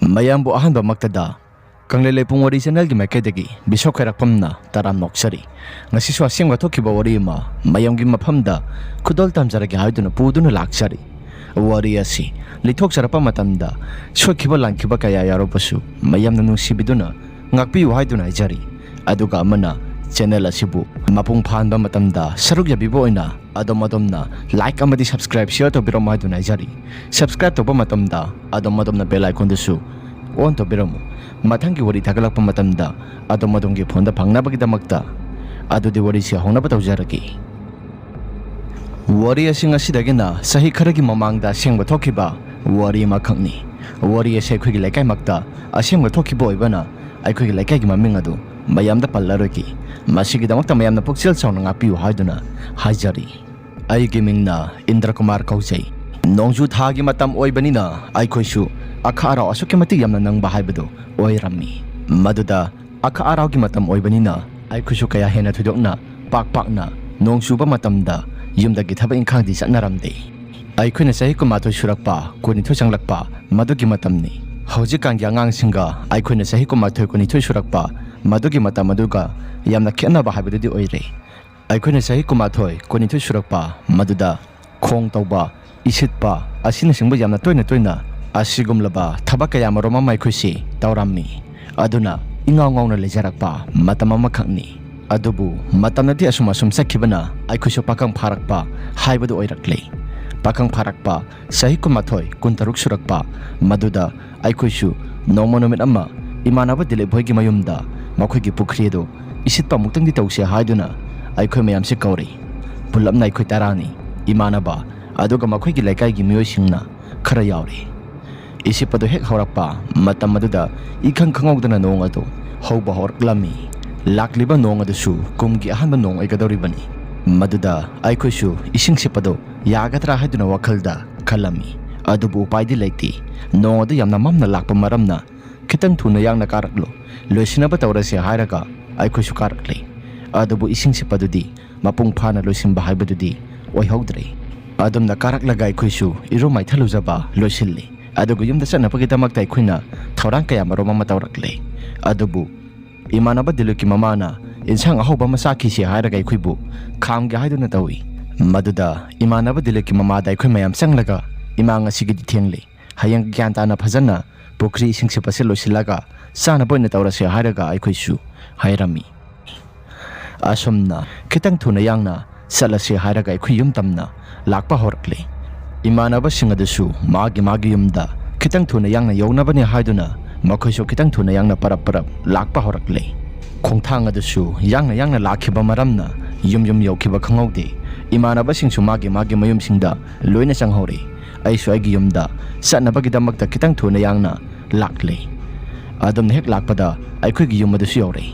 mayambu ahanba maktada kanglele pung wari channel gi makedagi bisok kharakpamna taram noksari ngasi so asem gathokiba wari ma mayam gi maphamda khudol tamjaragi haiduna puduna laksari wari asi lithok sarapa matamda shokhiba langkhiba kaya yaropasu mayamna nungsibiduna ngakpi haiduna jari aduga amana channel asibu mapung phanba matamda saruk yabibo oina adomadomna like amadi subscribe share to birom haiduna jari subscribe to ba matamda adomadomna bell icon dusu on to birom matangi wari thagalakpa matamda adomadomgi phonda phangnabagidamakta adudi wari si honaba tawjaragi wari asing asidagina sahi kharagi mamangda sengba thokiba wari makhangni wari ase khogi laikai makta asengba thokiba oibana aikhogi laikai gi maming adu mayamda pallarogi masigi damakta mayamna pukchel chawna ngapiu haiduna hajari ai gamingna Indra Kumar kaujai nongju thagi matam oibanina aikhoisu akha ara asuki mati yamna nangba haibadu oirami maduda akha ara gi matam oibanina aikhoisu kaya hena thudokna pakpakna nongsuba matamda yumdagi thaba ingkhangdi satnaramde aikhoina sahi kumathoi surakpa kunithoi changlakpa madugi matamni hojikanggi angangsingga aikhoina sahi kumathoi kunithoi surakpa madugi matam aduga yamna khenaba haibadudi oire aikhoina sahi kumathoi kunithoi surakpa maduda khong tauba isitpa asina singba yamna toina asigumlaba thaba kaya maroma maikhoisi tawrammi aduna ingawngawna lejarakpa matam amakhakni adubu matamnadi asumasum sakhibana aikhoisu pakang pharakpa haibadu oirakle pakang pharakpa sahi kumathoi kuntaruk surakpa maduda aikhoisu nomonumit amma imanaba dile bhoigi mayumda makhoigi pukhrido isitpa muktangdi tawse haiduna aikhoi mayamse kauri pulapna aikhoi tarani imanaba aduga makhoigi laikai gi miyoisingna khara yauri isipado hek haurakpa matam maduda ikhang khangawdana nong adu hauba horklami lakliba nong adusu kumgi ahanba nong aigadoribani maduda aikhoisu ising sipado yagadra haiduna wakhalda khalami adubu upaidi laiti nong adu yamna mamna lakpa maramna khitang thuna yangna karaklo loisinaba tawrase hairaga aikhoisu karakle adubu ising sipadudi mapung phana loisimba haibadudi oihogdre adumna karaklaga aikhoisu iru maithalujaba loisilli adugu yumda sanapagitamakta aikhoina thorang kaya maroma matawrakle adubu imanaba diluki mamana insang ahoba masaki si hairaga aikhoibu khamge haiduna tawi maduda imanaba diluki mamada aikhoi mayam sanglaga imanga sigidi thengli hayang gyantana phajana pokri singse pase losilaga sana boina tawrase hairaga aikhoisu hairami asomna khitang thuna yangna salase hairaga aikhoi yum tamna lakpa horkle imanaba singadusu magi yumda khitang thuna yangna yownabani haiduna makhoisu khitang thuna yangna parap lakpa horakle khongthang adusu yangna lakhiba maramna yum yokhiba khangaude imanaba singsu magi mayum singda loina changhore aisu aigi yumda satnabagi damakta khitang thuna yangna lakle adumna hek lakpada aikhoigi yum adusu yore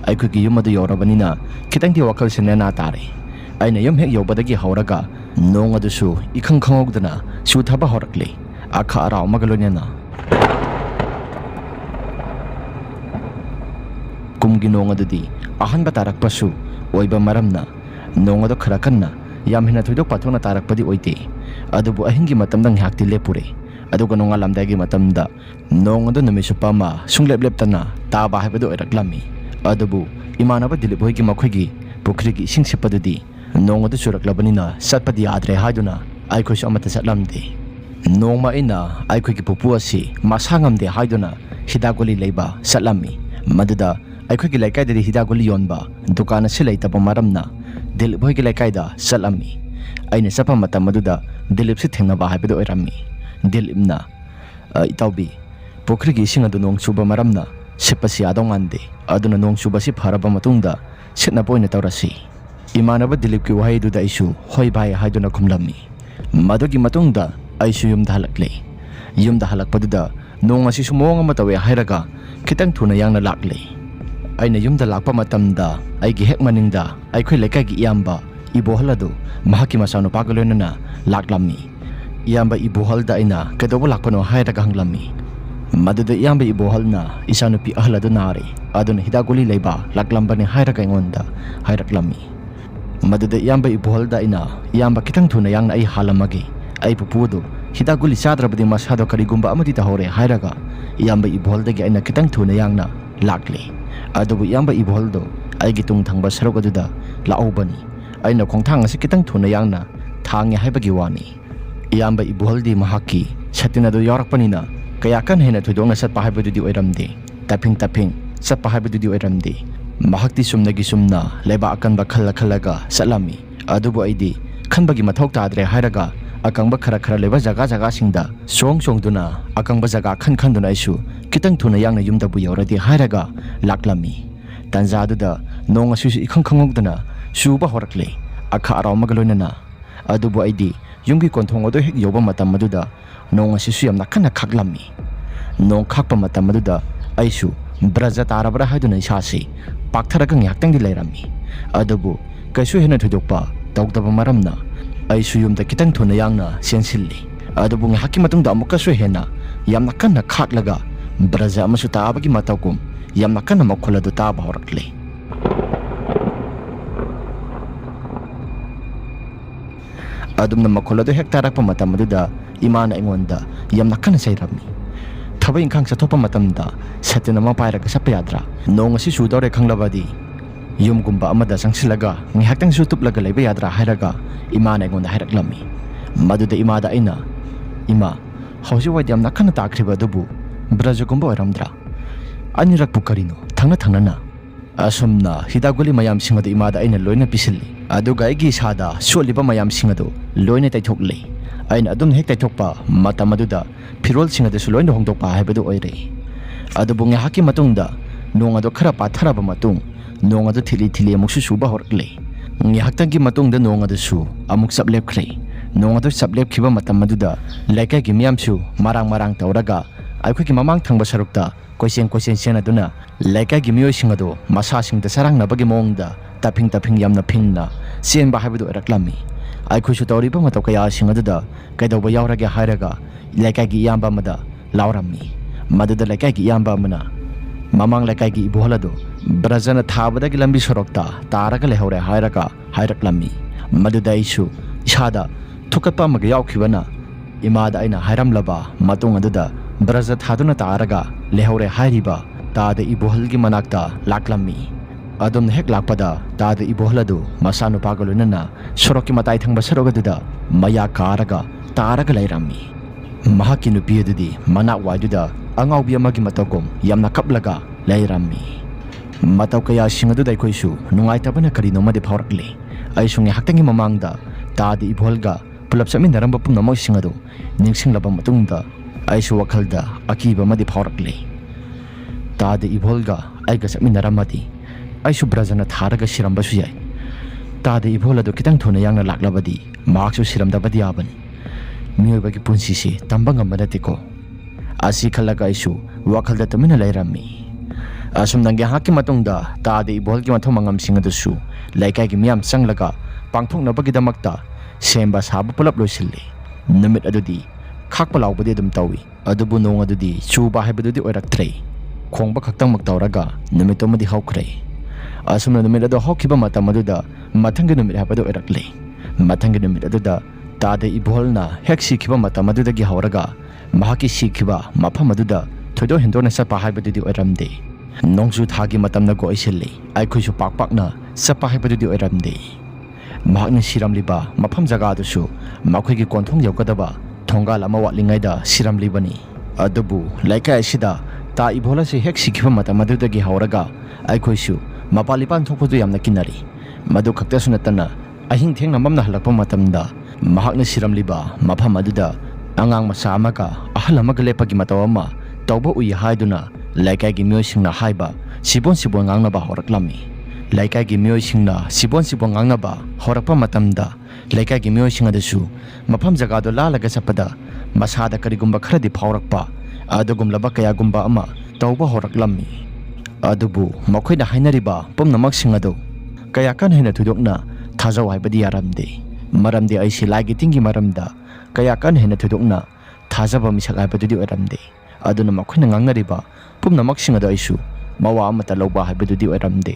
aikhoigi yum adu yorabanina khitangdi wakal senena tare aina yum hek yobadagi hauraga nong adusu ikhang khangogdana suthaba horakle akha ara magalonena kumgi nong adudi ahanba tarakpasu oiba maramna nong adu khara kanna yamhina thoidok pathona tarakpadi oite adubu ahingi matamdang hakti lepure aduga nonga lamdagi matamda nong adu numisu pama sungleptana taba haibadu eraklami adubu imanaba dilibhoigi makhoigi pukrigi ising sipadudi nong adu suraklabanina satpadi adre haiduna aikhoisu amata satlamde nongma ina aikhoigi pupu asi masangamde haiduna hidagoli leiba satlami maduda aikhoigi laikai hidagoli yonba dukana silai tapa maramna dilip hoigi laikai satlami aina sapa matam maduda dilip si thengnaba haibadu oirami dilipna itaubi pokrigi ising adu nong suba maramna sipasi adongande aduna nong suba si pharaba matungda sitna poina tawrasi imanaba dilipki wahaiduda isu hoi bai haiduna khumlami madugi matungda aisu yumda halakpaduda nong asi sumong ama tawe hairaga khitang thuna yangna lakle aina yumda lakpa matamda aigi hek maningda aikhoi lekai gi iyamba ibohaladu mahaki masanu pagalonana laklami iyamba ibohalda aina kedobo lakpano hairaga hanglami maduda iyamba ibohalna isanupi ahladu nare aduna hidagoli leiba laklambani hairaga ingonda hairaklami maduda iyamba ibohalda ina iyamba khitang thuna yangna ai halamagi ai pupudu hidak guli chadrabadi masado karigumba amadi tahore hairaga iyamba Ibolhdagi aina kitang thuna yangna lakli adubu iyamba Ibolhdo aigi tung thangba sarok aduda laobani aina khongthang asi kitang thuna yangna thangi haibagi wani iyamba Ibolhdi mahaki satina do yorakpanina kaya kan hena thudongna satpa haibadudi oiramde taping satpa haibadudi oiramde mahakti sumnagi sumna leba akanba khalaga salami adubu aidi khanbagi mathok tadre hairaga akangba khara leba jaga singda song duna akangba jaga khan duna isu kitang thuna yangna yumda bu yoradi hairaga laklami tanza aduda nong asu ikhangduna suba horakle akha arawmaga loinana adubu aidi yumgi konthong odo hek yoba matam aduda nong asisu yamna khana khaklami nong khakpa matam aduda aisu braja tarabra haiduna isasi paktharaga ngyaktang di lairami adubu kaisu hena thudokpa tawdaba maramna aisu yumda kitang thuna yangna sensilli adubu ngahaki matungda amukasu hena yamna khana khaklaga braja amasu taabagi matawkum yamna khana makholadu taaba horakle adumna makholadu hek tarakpa matam aduda imana ingonda yamna khana sairami thabai ingkhang sathopa matamda satina ma pairaga sapa yadra nong asi sudore khanglabadi yumgumba amada sangsilaga ngihaktang su tuplaga leiba yadra hairaga imana ingonda hairaklammi maduda imada aina ima hausi wadi yamna khana takhriba dubu brajagumba oiramdra anirak pukarino thangna asumna hidaguli mayam singadu imada aina loina pisilli aduga aigi sada soliba mayam singadu loina taithokle aina adum hek taithokpa matamaduda phirol singadu su loina hongdokpa haibadu oire adubu ngahaki matungda nongado khara patharaba matung nongado thili amuksu suba horakle ngihaktangi matungda nongado su amuk sablepkhre nongado sablepkhiba matamaduda laikai gi miyamsu marang tawraga aikhoi mamang thangba sarukta koisen senaduna laikai gi miyoi singado masa singda sarang nabagi mongda taping yamna phingna senba haibadu eraklami aikhoi su tawriba mataw kaya singaduda kaidoba yaurage hairaga laikai gi yamba mada laurammi maduda laikai gi yamba mana mamang laikai gi Ibolhdo brajana thabadagi lambi sorokta taraga lehore hairaga hairaklammi maduda isu isada thukatpa maga yaukibana imada aina hairamlaba matung aduda braja thaduna taraga lehore hairiba tada Ibolhgi manakta laklammi adum hek lakpada tada Ibolhdu masanu pagalunana soroki matai thangba sarogaduda maya karaga taraga lairammi mahaki nupi adudi manak waiduda angaubi amagi matagom yamna kaplaga lairammi mataw kaya singaduda aikoisu nungaitabana karino madi phaurakle aisungi haktangi mamangda tada Ibolhga pulap saminaramba pumnamoi singadu ningsinglaba matungda aisu wakhalda akiba madi phaurakle tada Ibolhga aiga saminaramadi aisu brajana tharaga sirambasu yai tada Ibolhdu kitang thuna yangna laklabadi maksu siramdabadi yabani miyoibagi punsisi tamba ngamanatiko asi khalaga aisu wakhalda tumina lairammi asum nangi haki matungda tada Ibolhgi mathong mangam singadusu laikai gi miyam changlaga pangthoknabagi damakta semba saba pulap loisilli numit adudi khakpa laubadi adum tawi adubu nong adudi chuba haibadudi oiraktre khongba khaktang mak tawraga numit omadi haukhre asumna numit ado haukiba matam aduda mathangi numit habadu oirakle mathangi numit aduda tada Ibolhna hek sikhiba matam adudagi hauraga mahaki sikhiba mafam aduda thoido hindona sapa haibadudi oiramde nongsu thagi matamna go isilli aikhoisu pakpakna sapa haibadudi oiramde mahakna siramliba mafam jaga adusu makhoigi konthong yokadaba thongal ama watlingaida siramlibani adubu laikai asida ta Ibolha se hek sikhiba matam adudagi hauraga aikhoisu mapalipan thokpadu yamna kinari madu khakta sunatana ahing thengna mamna halakpa matamda mahakna siramliba mafam aduda angang masa amaga ahal amaga lepagi matawama tawba ui haiduna laikai gi miyosingna haiba sibon ngangnaba horaklammi laikai gi miyosingna sibon ngangnaba horakpa matamda laikai gi miyosingadusu mafam jagado lalaga sapada masada karigumba kharadi phaurakpa adugumlaba kayagumba ama tawba horaklammi adubu makhoina hainariba pumnamak singadu kaya kan hena thudokna thajaw haibadi yaramde maramde aisi lagi tingi maramda kaya kan hena thudokna thajaba misak haibadudi oiramde aduna makhoina ngangnariba pumnamak singadu aisu mawa amata lawba haibadudi oiramde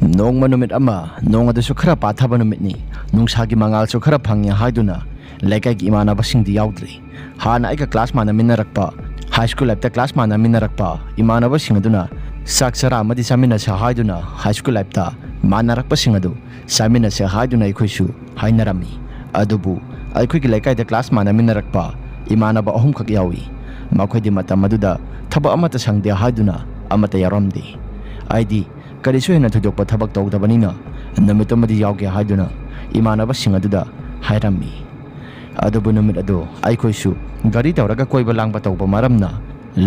nongma numit ama nong adusu khara pathaba numit ni nungsagi mangal su khara phangya haiduna ꯂꯩꯀꯥꯏꯒꯤ ꯏꯃꯥꯟꯅꯕꯁꯤꯡꯗꯤ ꯌꯥꯎꯗ꯭ꯔꯤ ꯍꯥꯟꯅ ꯑꯩꯒ class ꯃꯥꯟꯅꯃꯤꯟꯅꯔꯛꯄ high school ꯂꯥꯏꯐꯇ class ꯃꯥꯟꯅꯃꯤꯟꯅꯔꯛꯄ ꯏꯃꯥꯟꯅꯕꯁꯤꯡ ꯑꯗꯨꯅ ꯆꯥꯛ ꯆꯔꯥ ꯑꯃꯗꯤ ꯆꯥꯃꯤꯟꯅꯁꯦ ꯍꯥꯏꯗꯨꯅ ꯍꯥꯏ ꯁ꯭ꯀꯨꯜ ꯂꯥꯏꯐꯇ ꯃꯥꯟꯅꯔꯛꯄꯁꯤꯡ ꯑꯗꯨ ꯆꯥꯃꯤꯟꯅꯁꯦ ꯍꯥꯏꯗꯨꯅ ꯑꯩꯈꯣꯏꯁꯨ ꯍꯥꯏꯅꯔꯝꯃꯤ ꯑꯗꯨꯕꯨ ꯑꯩꯈꯣꯏꯒꯤ ꯂꯩꯀꯥꯏꯗ ꯀ꯭ꯂꯥꯁ ꯃꯥꯟꯅꯃꯤꯟꯅꯔꯛꯄ ꯏꯃꯥꯟꯅꯕ 3ꯈꯛ ꯌꯥꯎꯏ ꯃꯈꯣꯏꯗꯤ ꯃꯇꯝ ꯑꯗꯨꯗ ꯊꯕꯛ ꯑꯃꯠꯇ ꯁꯪꯗꯦ ꯍꯥꯏꯗꯨꯅ ꯑꯃꯠꯇ ꯌꯥꯎꯔꯝꯗꯦ ꯑꯩꯗꯤ ꯀꯔꯤꯁꯨ ꯍꯦꯟꯅ ꯊꯣꯏꯗꯣꯛꯄ ꯊꯕꯛ ꯇꯧꯗꯕꯅꯤꯅ ꯅꯨꯃꯤꯠ ꯑꯃꯗꯤ ꯌꯥꯎꯒꯦ ꯍꯥꯏꯗꯨꯅ ꯏꯃꯥꯟꯅꯕꯁꯤꯡ ꯑꯗꯨꯗ ꯍꯥꯏꯔꯝꯃꯤ ꯑꯗꯨꯕꯨ ꯅꯨꯃꯤꯠ ꯑꯗꯨ ꯑꯩꯈꯣꯏꯁꯨ ꯒꯥꯔꯤ ꯇꯧꯔꯒ ꯀꯣꯏꯕ ꯂꯥꯡꯕ ꯇꯧꯕ ꯃꯔꯝꯅ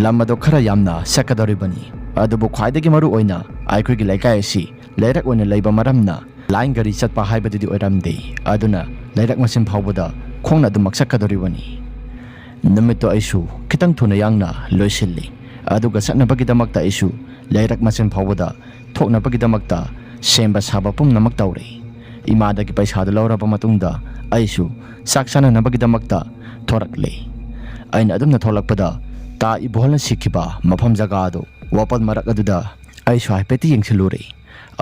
ꯂꯝ ꯑꯗꯨ ꯈꯔ ꯌꯥꯝꯅ ꯆꯠꯀꯗꯧꯔꯤꯕꯅꯤ ꯑꯗꯨꯕꯨ ꯈ꯭ꯋꯥꯏꯗꯒꯤ ꯃꯔꯨ ꯑꯣꯏꯅ ꯑꯩꯈꯣꯏꯒꯤ ꯂꯩꯀꯥꯏ ꯑꯁꯤ ꯂꯩꯔꯛ ꯑꯣꯏꯅ ꯂꯩꯕ ꯃꯔꯝꯅ ꯂꯥꯏꯟ ꯒꯥꯔꯤ ꯆꯠꯄ ꯍꯥꯏꯕꯗꯨꯗꯤ ꯑꯣꯏꯔꯝꯗꯦ ꯑꯗꯨꯅ ꯂꯩꯔꯛ ꯃꯆꯤꯟ ꯐꯥꯎꯕꯗ ꯈꯣꯡꯅ ꯑꯗꯨꯃꯛ ꯆꯠꯀꯗꯧꯔꯤꯕꯅꯤ ꯅꯨꯃꯤꯠꯇꯣ ꯑꯩꯁꯨ ꯈꯤꯇꯪ ꯊꯨꯅ ꯌꯥꯡꯅ ꯂꯣꯏꯁꯤꯜꯂꯤ ꯑꯗꯨꯒ ꯆꯠꯅꯕꯒꯤꯗꯃꯛꯇ ꯑꯩꯁꯨ ꯂꯩꯔꯛ ꯃꯆꯤꯟ ꯐꯥꯎꯕꯗ ꯊꯣꯛꯅꯕꯒꯤꯗꯃꯛꯇ ꯁꯦꯝꯕ ꯁꯥꯕ ꯄꯨꯝꯅꯃꯛ ꯇꯧꯔꯦ ꯏꯃꯥꯗꯒꯤ ꯄꯩꯁꯥꯗꯨ ꯂꯧꯔꯕ ꯃꯇꯨꯡꯗ ꯑꯩꯁꯨ ꯆꯥꯛ ꯆꯥꯅꯅꯕꯒꯤꯗꯃꯛꯇ ꯊꯣꯔꯛꯂꯦ ꯑꯩꯅ ꯑꯗꯨꯝꯅ ꯊꯣꯛꯂꯛꯄꯗ ꯇꯥ ꯏꯕꯣꯍꯜꯅ ꯁꯤꯈꯤꯕ ꯃꯐꯝ ꯖꯒꯥꯗꯨ ꯋꯥꯄꯜ ꯃꯔꯛ ꯑꯗꯨꯗ ꯑꯩꯁꯨ ꯍꯥꯏꯐꯦꯠꯇꯤ ꯌꯦꯡꯁꯤꯜꯂꯨꯔꯦ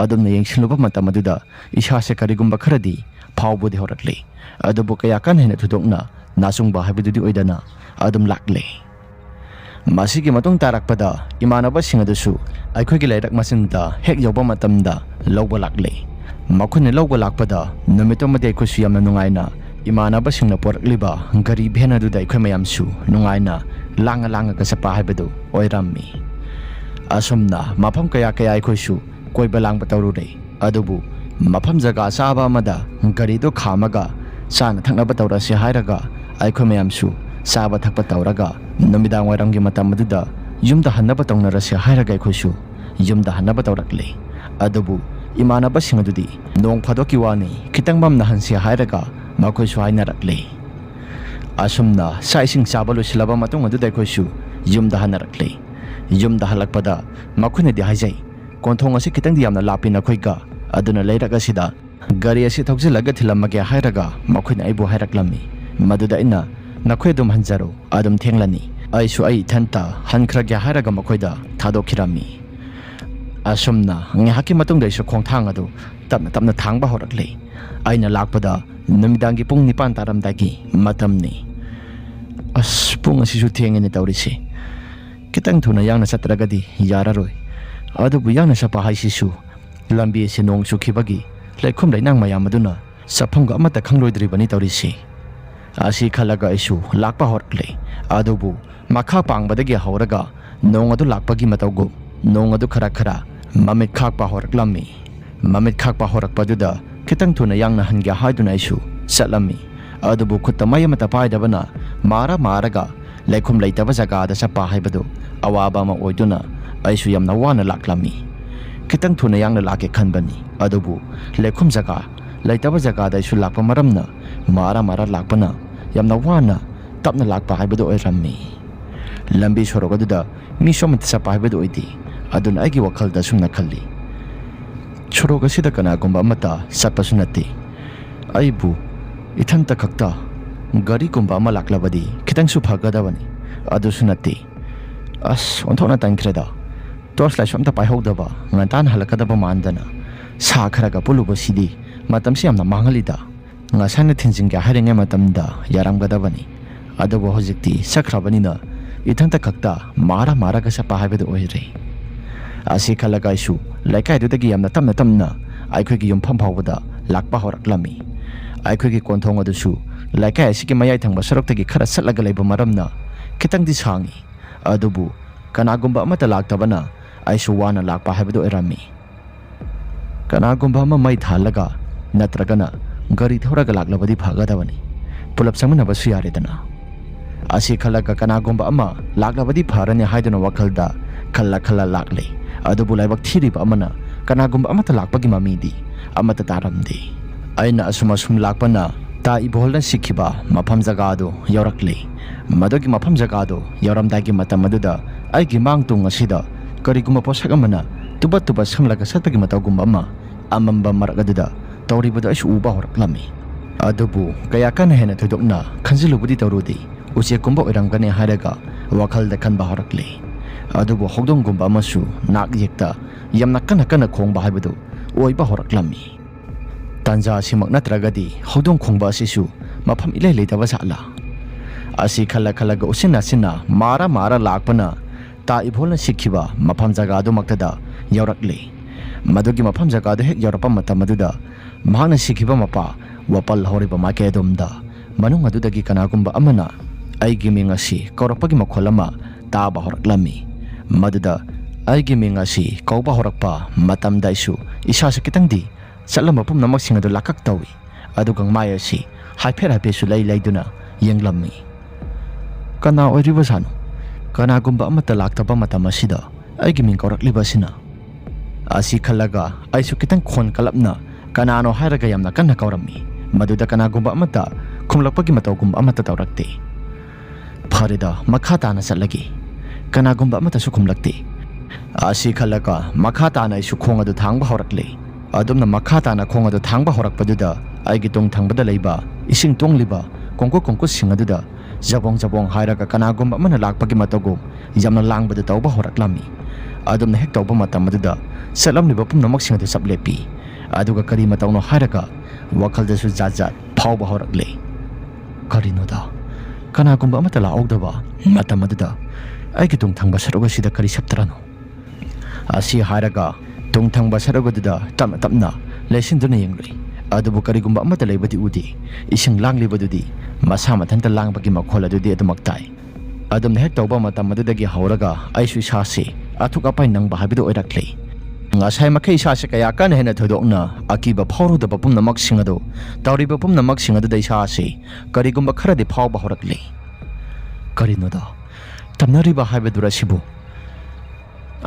ꯑꯗꯨꯝꯅ ꯌꯦꯡꯁꯤꯜꯂꯨꯕ ꯃꯇꯝ ꯑꯗꯨꯗ ꯏꯁꯥꯁꯦ ꯀꯔꯤꯒꯨꯝꯕ ꯈꯔꯗꯤ ꯐꯥꯎꯕꯗꯤ ꯍꯧꯔꯛꯂꯦ ꯑꯗꯨꯕꯨ ꯀꯌꯥ ꯀꯟꯅ ꯍꯦꯟꯅ ꯊꯣꯏꯗꯣꯛꯅ ꯅꯥꯆꯨꯡꯕ ꯍꯥꯏꯕꯗꯨꯗꯤ ꯑꯣꯏꯗꯅ ꯑꯗꯨꯝ ꯂꯥꯛꯂꯦ ꯃꯁꯤꯒꯤ ꯃꯇꯨꯡ ꯇꯥꯔꯛꯄꯗ ꯏꯃꯥꯟꯅꯕꯁꯤꯡ ꯑꯗꯨꯁꯨ ꯑꯩꯈꯣꯏꯒꯤ ꯂꯩꯔꯛ ꯃꯆꯤꯟꯗ ꯍꯦꯛ ꯌꯧꯕ ꯃꯇꯝꯗ ꯂꯧꯕ ꯂꯥꯛꯂꯦ ꯃꯈꯣꯏꯅ ꯂꯧꯕ ꯂꯥꯛꯄꯗ ꯅꯨꯃꯤꯠ ꯑꯃꯗꯤ ꯑꯩꯈꯣꯏꯁꯨ ꯌꯥꯝꯅ ꯅꯨꯡꯉꯥꯏꯅ ꯏꯃꯥꯟꯅꯕꯁꯤꯡꯅ ꯄꯣꯔꯛꯂꯤꯕ ꯒꯥꯔꯤ ꯚꯦꯟ ꯑꯗꯨꯗ ꯑꯩꯈꯣꯏ ꯃꯌꯥꯝꯁꯨ ꯅꯨꯡꯉꯥꯏꯅ ꯂꯥꯡꯉꯒ ꯆꯠꯄ ꯍꯥꯏꯕꯗꯨ ꯑꯣꯏꯔꯝꯃꯤ ꯑꯁꯨꯝꯅ ꯃꯐꯝ ꯀꯌꯥ ꯑꯩꯈꯣꯏꯁꯨ ꯀꯣꯏꯕ ꯂꯥꯡꯕ ꯇꯧꯔꯨꯔꯦ ꯑꯗꯨꯕꯨ ꯃꯐꯝ ꯖꯒꯥ ꯆꯥꯕ ꯑꯃꯗ ꯒꯥꯔꯤꯗꯨ ꯈꯥꯝꯃꯒ ꯆꯥꯅ ꯊꯛꯅꯕ ꯇꯧꯔꯁꯤ ꯍꯥꯏꯔꯒ ꯑꯩꯈꯣꯏ ꯃꯌꯥꯝꯁꯨ ꯆꯥꯕ ꯊꯛꯄ ꯇꯧꯔꯒ ꯅꯨꯃꯤꯗꯥꯡ ꯋꯥꯏꯔꯝꯒꯤ ꯃꯇꯝ ꯑꯗꯨꯗ ꯌꯨꯝꯗ ꯍꯟꯅꯕ ꯇꯧꯅꯔꯁꯤ ꯍꯥꯏꯔꯒ ꯑꯩꯈꯣꯏꯁꯨ ꯌꯨꯝꯗ ꯍꯟꯅꯕ ꯇꯧꯔꯛꯂꯦ ꯑꯗꯨꯕꯨ ꯏꯃꯥꯟꯅꯕꯁꯤꯡ ꯑꯗꯨꯗꯤ ꯅꯣꯡ ꯐꯥꯗꯣꯛꯀꯤ ꯋꯥꯅꯤ ꯈꯤꯇꯪ ꯃꯝꯅ ꯍꯟꯁꯤ ꯍꯥꯏꯔꯒ ꯃꯈꯣꯏꯁꯨ ꯍꯥꯏꯅꯔꯛꯂꯦ ꯑꯁꯨꯝꯅ ꯆꯥꯛ ꯏꯁꯤꯡ ꯆꯥꯕ ꯂꯣꯏꯁꯤꯜꯂꯕ ꯃꯇꯨꯡ ꯑꯗꯨꯗ ꯑꯩꯈꯣꯏꯁꯨ ꯌꯨꯝꯗ ꯍꯟꯅꯔꯛꯂꯦ ꯌꯨꯝꯗ ꯍꯜꯂꯛꯄꯗ ꯃꯈꯣꯏꯅꯗꯤ ꯍꯥꯏꯖꯩ ꯀꯣꯟꯊꯣꯡ ꯑꯁꯤ ꯈꯤꯇꯪꯗꯤ ꯌꯥꯝꯅ ꯂꯥꯞꯄꯤ ꯅꯈꯣꯏꯒ ꯑꯗꯨꯅ ꯂꯩꯔꯛ ꯑꯁꯤꯗ ꯒꯥꯔꯤ ꯑꯁꯤ ꯊꯧꯖꯤꯜꯂꯒ ꯊꯤꯜꯂꯝꯃꯒꯦ ꯍꯥꯏꯔꯒ ꯃꯈꯣꯏꯅ ꯑꯩꯕꯨ ꯍꯥꯏꯔꯛꯂꯝꯃꯤ ꯃꯗꯨꯗ ꯑꯩꯅ ꯅꯈꯣꯏ ꯑꯗꯨꯝ ꯍꯟꯖꯔꯣ ꯑꯗꯨꯝ ꯊꯦꯡꯂꯅꯤ ꯑꯩꯁꯨ ꯑꯩ ꯏꯊꯟꯇ ꯍꯟꯈ꯭ꯔꯒꯦ ꯍꯥꯏꯔꯒ ꯃꯈꯣꯏꯗ ꯊꯥꯗꯣꯛꯈꯤꯔꯝꯃꯤ ꯑꯁꯨꯝꯅ ꯉꯥꯏꯍꯥꯛꯀꯤ ꯃꯇꯨꯡꯗ ꯑꯩꯁꯨ ꯈꯣꯡꯊꯥꯡ ꯑꯗꯨ ꯇꯞꯅ ꯊꯥꯡꯕ ꯍꯧꯔꯛꯂꯦ ꯑꯩꯅ ꯂꯥꯛꯄꯗ ꯅꯨꯃꯤꯗꯥꯡꯒꯤ ꯄꯨꯡ 9 ꯇꯥꯔꯝꯗꯥꯏꯒꯤ ꯃꯇꯝꯅꯤ ꯄꯨꯡ ꯑꯁꯤꯁꯨ ꯊꯦꯡꯉꯦꯅꯦ ꯇꯧꯔꯤꯁꯦ ꯈꯤꯇꯪ ꯊꯨꯅ ꯌꯥꯡꯅ ꯆꯠꯇ꯭ꯔꯒꯗꯤ ꯌꯥꯔꯔꯣꯏ ꯑꯗꯨꯕꯨ ꯌꯥꯡꯅ ꯆꯠꯄ ꯍꯥꯏꯁꯤꯁꯨ ꯂꯝꯕꯤ ꯑꯁꯤ ꯅꯣꯡ ꯆꯨꯈꯤꯕꯒꯤ ꯂꯩꯈꯣꯝ ꯂꯩꯅꯥꯡ ꯃꯌꯥꯝ ꯑꯗꯨꯅ ꯆꯠꯐꯝꯒ ꯑꯃꯠꯇ ꯈꯪꯂꯣꯏꯗ꯭ꯔꯤꯕꯅꯤ ꯇꯧꯔꯤꯁꯦ ꯑꯁꯤ ꯈꯜꯂꯒ ꯑꯩꯁꯨ ꯂꯥꯛꯄ ꯍꯧꯔꯛꯂꯦ ꯑꯗꯨꯕꯨ ꯃꯈꯥ ꯄꯥꯡꯕꯗꯒꯤ ꯍꯧꯔꯒ ꯅꯣꯡ ꯑꯗꯨ ꯂꯥꯛꯄꯒꯤ ꯃꯇꯧꯒꯨꯝ ꯅꯣꯡ ꯑꯗꯨ ꯈꯔ ꯃꯃꯤꯠ ꯈꯥꯛꯄ ꯍꯧꯔꯛꯂꯝꯃꯤ ꯃꯃꯤꯠ ꯈꯥꯛꯄ ꯍꯧꯔꯛꯄꯗꯨꯗ ꯈꯤꯇꯪ ꯊꯨꯅ ꯌꯥꯡꯅ ꯍꯟꯒꯦ ꯍꯥꯏꯗꯨꯅ ꯑꯩꯁꯨ ꯆꯠꯂꯝꯃꯤ ꯑꯗꯨꯕꯨ ꯈꯨꯠꯇ ꯃꯩ ꯑꯃꯠꯇ ꯄꯥꯏꯗꯕꯅ ꯃꯥꯔꯒ ꯂꯩꯈꯣꯝ ꯂꯩꯇꯕ ꯖꯒꯥꯗ ꯆꯠꯄ ꯍꯥꯏꯕꯗꯨ ꯑꯋꯥꯕ ꯑꯃ ꯑꯣꯏꯗꯨꯅ ꯑꯩꯁꯨ ꯌꯥꯝꯅ ꯋꯥꯅ ꯂꯥꯛꯂꯝꯃꯤ ꯈꯤꯇꯪ ꯊꯨꯅ ꯌꯥꯡꯅ ꯂꯥꯛꯀꯦ ꯈꯟꯕꯅꯤ ꯑꯗꯨꯕꯨ ꯂꯩꯈꯣꯝ ꯖꯒꯥ ꯂꯩꯇꯕ ꯖꯒꯥꯗ ꯑꯩꯁꯨ ꯂꯥꯛꯄ ꯃꯔꯝꯅ ꯃꯥꯔ ꯂꯥꯛꯄꯅ ꯌꯥꯝꯅ ꯋꯥꯅ ꯇꯞꯅ ꯂꯥꯛꯄ ꯍꯥꯏꯕꯗꯨ ꯑꯣꯏꯔꯝꯃꯤ ꯂꯝꯕꯤ ꯁꯣꯔꯣꯛ ꯑꯗꯨꯗ ꯃꯤꯁꯨ ꯑꯃꯠꯇ ꯆꯠꯄ ꯍꯥꯏꯕꯗꯨ ꯑꯣꯏꯗꯦ ꯑꯗꯨꯅ ꯑꯩꯒꯤ ꯋꯥꯈꯜꯗ ꯑꯁꯨꯝꯅ ꯈꯜꯂꯤ ꯁꯣꯔꯣꯛ ꯑꯁꯤꯗ ꯀꯅꯥꯒꯨꯝꯕ ꯑꯃꯠꯇ ꯆꯠꯄꯁꯨ ꯅꯠꯇꯦ ꯑꯩꯕꯨ ꯏꯊꯟꯇ ꯈꯛꯇ ꯒꯥꯔꯤꯒꯨꯝꯕ ꯑꯃ ꯂꯥꯛꯂꯕꯗꯤ ꯈꯤꯇꯪꯁꯨ ꯐꯒꯗꯕꯅꯤ ꯑꯗꯨꯁꯨ ꯅꯠꯇꯦ ꯑꯣꯟꯊꯣꯛꯅ ꯇꯟꯈ꯭ꯔꯦꯗ ꯇꯣꯔꯆ ꯂꯥꯏꯠꯁꯨ ꯑꯝꯇ ꯄꯥꯏꯍꯧꯗꯕ ꯉꯟꯇꯥꯅ ꯍꯜꯂꯛꯀꯗꯕ ꯃꯥꯟꯗꯅ ꯁꯥ ꯈꯔꯒ ꯄꯨꯜꯂꯨꯕꯁꯤꯗꯤ ꯃꯇꯝꯁꯤ ꯌꯥꯝꯅ ꯃꯥꯡꯍꯜꯂꯤꯗ ꯉꯁꯥꯏꯅ ꯊꯤꯟꯖꯤꯟꯒꯦ ꯍꯥꯏꯔꯤꯉꯩ ꯃꯇꯝꯗ ꯌꯥꯔꯝꯒꯗꯕꯅꯤ ꯑꯗꯨꯕꯨ ꯍꯧꯖꯤꯛꯇꯤ ꯆꯠꯈ꯭ꯔꯕꯅꯤꯅ ꯏꯊꯟꯇ ꯈꯛꯇ ꯃꯥꯔꯒ ꯆꯠꯄ ꯍꯥꯏꯕꯗꯨ ꯑꯣꯏꯔꯦ ꯑꯁꯤ ꯈꯜꯂꯒ ꯑꯩꯁꯨ ꯂꯩꯀꯥꯏꯗꯨꯗꯒꯤ ꯌꯥꯝꯅ ꯇꯞꯅ ꯑꯩꯈꯣꯏꯒꯤ ꯌꯨꯝꯐꯝ ꯐꯥꯎꯕꯗ ꯂꯥꯛꯄ ꯍꯧꯔꯛꯂꯝꯃꯤ ꯑꯩꯈꯣꯏꯒꯤ ꯀꯣꯟꯊꯣꯡ ꯑꯗꯨꯁꯨ ꯂꯩꯀꯥꯏ ꯑꯁꯤꯒꯤ ꯃꯌꯥꯏ ꯊꯪꯕ ꯁꯔꯨꯛꯇꯒꯤ ꯈꯔ ꯆꯠꯂꯒ ꯂꯩꯕ ꯃꯔꯝꯅ ꯈꯤꯇꯪꯗꯤ ꯁꯥꯡꯉꯤ ꯑꯗꯨꯕꯨ ꯀꯅꯥꯒꯨꯝꯕ ꯑꯃꯠꯇ ꯂꯥꯛꯇꯕꯅ ꯑꯩꯁꯨ ꯋꯥꯅ ꯂꯥꯛꯄ ꯍꯥꯏꯕꯗꯨ ꯑꯣꯏꯔꯝꯃꯤ ꯀꯅꯥꯒꯨꯝꯕ ꯑꯃ ꯃꯩ ꯊꯥꯜꯂꯒ ꯅꯠꯇ꯭ꯔꯒꯅ ꯒꯥꯔꯤ ꯊꯧꯔꯒ ꯂꯥꯛꯂꯕꯗꯤ ꯐꯒꯗꯕꯅꯤ ꯄꯨꯂꯞ ꯆꯪꯃꯤꯟꯅꯕꯁꯨ ꯌꯥꯔꯦꯗꯅ ꯑꯁꯤ ꯈꯜꯂꯒ ꯀꯅꯥꯒꯨꯝꯕ ꯑꯃ ꯂꯥꯛꯂꯕꯗꯤ ꯐꯔꯅꯤ ꯍꯥꯏꯗꯨꯅ ꯋꯥꯈꯜꯗ ꯈꯜꯂ ꯂꯥꯛꯂꯦ ꯑꯗꯨꯕꯨ ꯂꯥꯏꯕꯛ ꯊꯤꯔꯤꯕ ꯑꯃꯅ ꯀꯅꯥꯒꯨꯝꯕ ꯑꯃꯠꯇ ꯂꯥꯛꯄꯒꯤ ꯃꯃꯤꯗꯤ ꯑꯃꯠꯇ ꯇꯥꯔꯝꯗꯦ ꯑꯩꯅ ꯑꯁꯨꯝ ꯂꯥꯛꯄꯅ ꯇꯥ ꯏꯕꯣꯍꯜꯅ ꯁꯤꯈꯤꯕ ꯃꯐꯝ ꯖꯒꯥꯗꯨ ꯌꯧꯔꯛꯂꯦ ꯃꯗꯨꯒꯤ ꯃꯐꯝ ꯖꯒꯥꯗꯨ ꯌꯧꯔꯝꯗꯥꯏꯒꯤ ꯃꯇꯝ ꯑꯗꯨꯗ ꯑꯩꯒꯤ ꯃꯥꯡ ꯇꯨꯡ ꯑꯁꯤꯗ ꯀꯔꯤꯒꯨꯝꯕ ꯄꯣꯠꯁꯛ ꯑꯃꯅ ꯇꯨꯕꯠ ꯁꯪꯂꯒ ꯆꯠꯄꯒꯤ ꯃꯇꯧꯒꯨꯝꯕ ꯑꯃ ꯑꯃꯝꯕ ꯃꯔꯛ ꯑꯗꯨꯗ ꯇꯧꯔꯤꯕꯗꯨ ꯑꯩꯁꯨ ꯎꯕ ꯍꯧꯔꯛꯂꯝꯃꯤ ꯑꯗꯨꯕꯨ ꯀꯌꯥ ꯀꯟꯅ ꯍꯦꯟꯅ ꯊꯣꯏꯗꯣꯛꯅ ꯈꯟꯖꯤꯜꯂꯨꯕꯗꯤ ꯇꯧꯔꯨꯗꯦ ꯎꯆꯦꯛꯀꯨꯝꯕ ꯑꯣꯏꯔꯝꯒꯅꯤ ꯍꯥꯏꯔꯒ ꯋꯥꯈꯜꯗ ꯈꯟꯕ ꯍꯧꯔꯛꯂꯦ ꯑꯗꯨꯕꯨ ꯍꯧꯗꯣꯡꯒꯨꯝꯕ ꯑꯃꯁꯨ ꯅꯥꯛ ꯌꯦꯛꯇ ꯌꯥꯝꯅ ꯀꯟꯅ ꯈꯣꯡꯕ ꯍꯥꯏꯕꯗꯨ ꯑꯣꯏꯕ ꯍꯧꯔꯛꯂꯝꯃꯤ ꯇꯥꯟꯖꯥ ꯑꯁꯤꯃꯛ ꯅꯠꯇ꯭ꯔꯒꯗꯤ ꯍꯧꯗꯣꯡ ꯈꯣꯡꯕ ꯑꯁꯤꯁꯨ mafam ilai leitaba satla asi khalaga usina mara lakpana ta ibholna sikhiba mafam jaga adu maktada yaurakle madugi mafam jaga adu hek yaurapa matamadуда mahana sikhiba mapa wapal horiba make domda manung adudagi kanagumba amana aigi mingasi kaurapagi makholama taba horaklami maduda aigi mingasi kauba horakpa matamda isu isa sakitangdi satlamba pumnamak singadu lakak tawi adugang maya si haiphe su laiduna yenglammi kana oiriba sanu kanagumba amata laktaba matam asida aigi ming kaurakliba sina asi khalaga aisu kitang khon kalapna kanano hairaga yamna kanna kaurammi maduda kanagumba amata khumlakpagi matawgumba amata tawrakte farida makha tana chatlagi kanagumba amata su khumlakte asi khalaga makha tana isu khong adu thangba horakle adumna makha tana khong adu thangba horakpaduda aigi tong thangbada leiba ising tongliba kongko singaduda jabong hairaga kanagumba amana lakpagi matawgum yamna langbada tawba horaklami adumna hek tawba matamaduda satlamliba pumnamak singadu saplepi aduga kari matawno hairaga wakhaldasu jajat phawba horakle karinoda kanagumba amata laogdaba matamaduda aigi tong thangba saruga sida kari saptarano asi hairaga tong thangba sarugaduda tapna lesinduna yengri adubu karigumba amata leibadi udi ising langlibadudi masa mathanta langbagi makhol adudi adumaktai adumna hek tawba matamadudagi hauraga aisu isasi athuk apai nangba habidu oirakle ngasai makai isase kaya kana hena thodokna akiba phawrudaba pumnamak singadu tawriba pumnamak singadu da isase karigumba kharadi phawba horakle karinoda tamnariba habedura sibu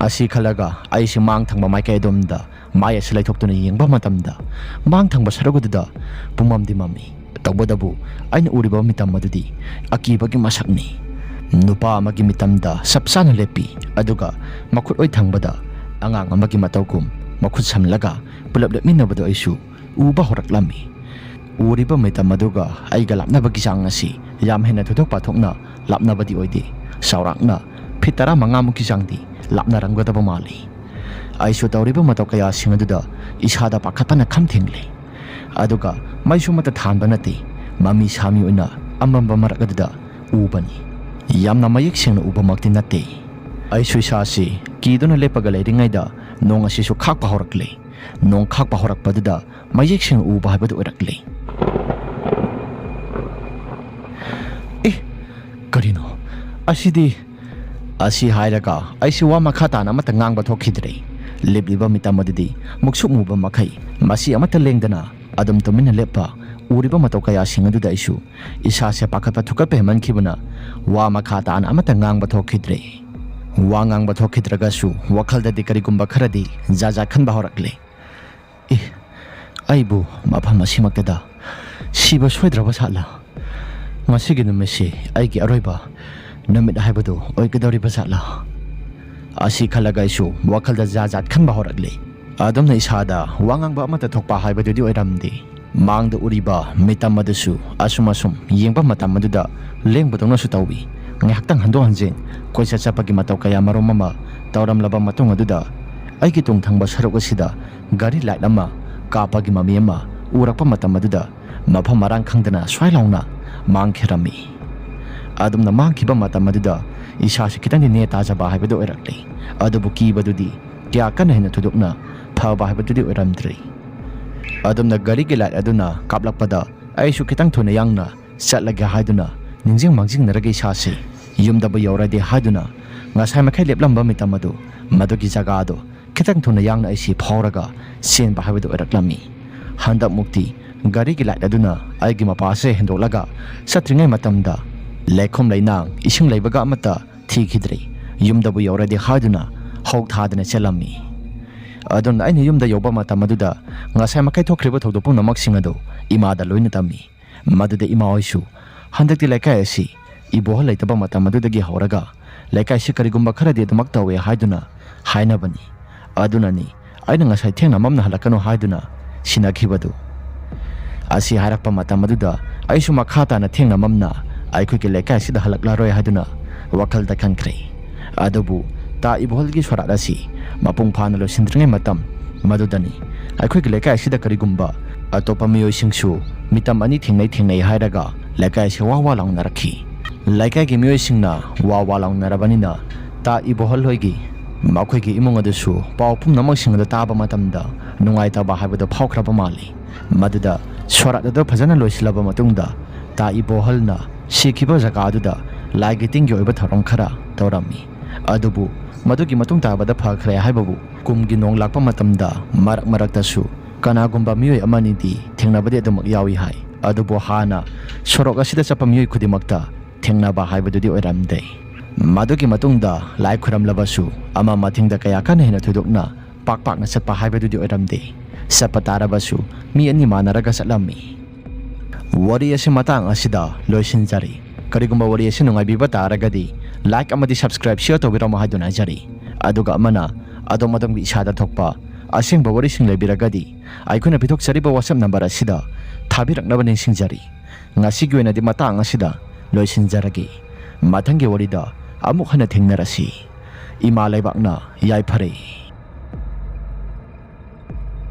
asi khalaga aisi mang thangba maikai domda maya silai thoktuna yengba matamda mang thangba saragududa pumamdi mami tawbadabu aina uriba mitam madudi akibagi masakni nupa amagi mitamda sapsana lepi aduga makhut oi thangbada angang amagi matawgum makhut samlaga pulap lepminabadu aisu uba horaklami uriba mitam aduga aiga lapnabagi changasi yam hena thodok pathokna lapnabadi oide saurakna fitara mangamuki changdi lapna ranggadaba mali aisu tawriba mataw kaya singaduda isada pakhatana khamthengle aduga maisu mata thanba nate mami sami oina amamba maragaduda ubani yamna mayek singna ubamakti nate aisu isasi kiduna lepaga leiringaida nong asisu khakpa horakle nong khakpa horakpaduda mayek sing uba habadu orakle karino asidi asi hairaga aisi wa makhata na mata ngangba thokhidre lebliba mitamadidi muksuk muba makhai masi amata lengdana adum tumina lepa uriba mataw kaya singaduda isu isa se pakapa thukape mankhibuna wa makhata na amata ngangba thokhidre wa ngangba thokhidraga su wakhalda dikari gumba kharadi jaja khanba horakle aibu mafam asimaktada siba soidraba sala masigi numesi aigi aroiba namit haibadu oikadawriba satla asi khalaga isu wakhalda jajat khanba horakle adamna isada wangangba amata thokpa haibadudi oiramdi mangda uriba mitamadusu asumasum yengba matamaduda lengbadongna su tawi ngaktang hando hanjin koisa chapagi mataw kaya marom mama tawramlaba matung aduda aigi tung thangba saruk asida gari light ama kapagi mami ama urakpa matamaduda mafam marang khangdana swailauna mangkherami adumna mangkiba matamaduda isasi kitangni ne tajaba haibadu oirakle adubu kibadudi kya kana hena thudukna phaba haibadudi oiramdri adumna gari gi light aduna kaplakpada aisu kitang thuna yangna chatlaga haiduna ningjing mangjing naragi isasi yumdaba yauradi haiduna ngasai makhai leplamba mitamadu madugi jaga ado kitang thuna yangna aisi phawraga sen ba haibadu oiraklami handa mukti gari gi light aduna aigi mapase hendolaga satringai matamda lekhom leinang ising leibaga amata thikidre yumdabu yauradi haiduna hok thadana chelami adon aina yumda yoba matamaduda ngasai makai thokriba thodopung namak singado imada loina tami maduda ima oisu handakti laikai asi iboha leitaba matamadudagi horaga laikai si karigumba kharadi adumak tawe haiduna hainabani adunani aina ngasai thengna mamna halakano haiduna sinakhibadu asi harakpa matamaduda aisu makhata na thengna mamna aikhoi laikai sida halaklaroi haiduna wakhalda khankre adubu ta ibolgi swararasi mapung phana lo sindringai matam madudani aikhoi laikai sida karigumba ꯑꯇꯣꯞꯄ ꯃꯤꯑꯣꯏꯁꯤꯡꯁꯨ ꯃꯤꯇꯝ ꯑꯅꯤ ꯊꯦꯡꯅꯩ ꯍꯥꯏꯔꯒ ꯂꯩꯀꯥꯏꯁꯤ ꯋꯥ ꯂꯥꯎꯅꯔꯛꯈꯤ꯫ ꯂꯩꯀꯥꯏꯒꯤ ꯃꯤꯑꯣꯏꯁꯤꯡꯅ ꯋꯥ ꯂꯥꯎꯅꯔꯕꯅꯤꯅ ꯇꯥ ꯏꯕꯣꯍꯜ ꯍꯣꯏꯒꯤ ꯃꯈꯣꯏꯒꯤ ꯏꯃꯨꯡ ꯑꯗꯨꯁꯨ ꯄꯥꯎ ꯄꯨꯝꯅꯃꯛꯁꯤꯡ ꯑꯗꯨ ꯇꯥꯕ ꯃꯇꯝꯗ ꯅꯨꯡꯉꯥꯏꯇꯕ ꯍꯥꯏꯕꯗꯨ ꯐꯥꯎꯈ꯭ꯔꯕ ꯃꯥꯜꯂꯤ꯫ ꯃꯗꯨꯗ ꯁꯣꯔꯥꯠ ꯑꯗꯨ ꯐꯖꯅ ꯂꯣꯏꯁꯤꯜꯂꯕ ꯃꯇꯨꯡꯗ ꯇꯥ ꯏꯕꯣꯍꯜꯅ ꯁꯤꯈꯤꯕ ꯖꯒꯥ ꯑꯗꯨꯗ ꯂꯥꯏꯒꯤ ꯇꯤꯟꯒꯤ ꯑꯣꯏꯕ ꯊꯧꯔꯝ ꯈꯔ ꯇꯧꯔꯝꯃꯤ꯫ ꯑꯗꯨꯕꯨ ꯃꯗꯨꯒꯤ ꯃꯇꯨꯡ ꯇꯥꯕꯗ ꯐꯈ꯭ꯔꯦ ꯍꯥꯏꯕꯕꯨ ꯀꯨꯝꯒꯤ ꯅꯣꯡ ꯂꯥꯛꯄ ꯃꯇꯝꯗ ꯃꯔꯛꯇꯁꯨ ꯀꯅꯥꯒꯨꯝꯕ ꯃꯤꯑꯣꯏ ꯑꯃꯅꯤꯗꯤ ꯊꯦꯡꯅꯕꯗꯤ ꯑꯗꯨꯃꯛ ꯌꯥꯎꯏ ꯍꯥꯏ꯫ ꯑꯗꯨꯕꯨ ꯍꯥꯟꯅ ꯁꯣꯔꯣꯛ ꯑꯁꯤꯗ ꯆꯠꯄ ꯃꯤꯑꯣꯏ ꯈꯨꯗꯤꯡꯃꯛꯇ ꯊꯦꯡꯅꯕ ꯍꯥꯏꯕꯗꯨꯗꯤ ꯑꯣꯏꯔꯝꯗꯦ꯫ ꯃꯗꯨꯒꯤ ꯃꯇꯨꯡꯗ ꯂꯥꯏ ꯈꯨꯔꯝꯂꯕꯁꯨ ꯑꯃ ꯃꯊꯦꯡꯗ ꯀꯌꯥ ꯀꯟꯅ ꯍꯦꯟꯅ ꯊꯣꯏꯗꯣꯛꯅ ꯄꯥꯛꯅ ꯆꯠꯄ ꯍꯥꯏꯕꯗꯨꯗꯤ ꯑꯣꯏꯔꯝꯗꯦ꯫ ꯆꯠꯄ ꯇꯥꯔꯕꯁꯨ ꯃꯤ ꯑꯅꯤ ꯃꯥꯟꯅꯔꯒ ꯆꯠꯂꯝꯃꯤ꯫ ꯋꯥꯔꯤ ꯑꯁꯤ ꯃꯇꯥꯡ ꯑꯁꯤꯗ ꯂꯣꯏꯁꯤꯟꯖꯔꯤ꯫ ꯀꯔꯤꯒꯨꯝꯕ ꯋꯥꯔꯤ ꯑꯁꯤ ꯅꯨꯡꯉꯥꯏꯕꯤꯕ ꯇꯥꯔꯒꯗꯤ ꯂꯥꯏꯛ ꯑꯃꯗꯤ ꯁꯕꯁꯀ꯭ꯔꯥꯏꯕ ꯁꯤꯌꯔ ꯇꯧꯕꯤꯔꯝꯃꯣ ꯍꯥꯏꯗꯨꯅ ꯍꯥꯏꯖꯔꯤ꯫ ꯑꯗꯨꯒ ꯑꯃꯅ ꯑꯗꯣꯝꯒꯤ ꯏꯁꯥꯗ ꯊꯣꯛꯄ ꯑꯁꯦꯡꯕ ꯋꯥꯔꯤꯁꯤꯡ ꯂꯩꯕꯤꯔꯒꯗꯤ ꯑꯩꯈꯣꯏꯅ ꯄꯤꯊꯣꯛꯆꯔꯤꯕ WhatsApp ꯅꯝꯕꯔ ꯑꯁꯤꯗ ꯊꯥꯕꯤꯔꯛꯅꯕ ꯅꯤꯡꯁꯤꯡꯖꯔꯤ꯫ ꯉꯁꯤꯒꯤ ꯑꯣꯏꯅꯗꯤ ꯃꯇꯥꯡ ꯑꯁꯤꯗ ꯂꯣꯏꯁꯤꯟꯖꯔꯒꯦ꯫ ꯃꯊꯪꯒꯤ ꯋꯥꯔꯤꯗ ꯑꯃꯨꯛ ꯍꯟꯅ ꯊꯦꯡꯅꯔꯁꯤ꯫ ꯏꯃꯥ ꯂꯩꯕꯥꯛꯅ ꯌꯥꯏꯐꯔꯦ꯫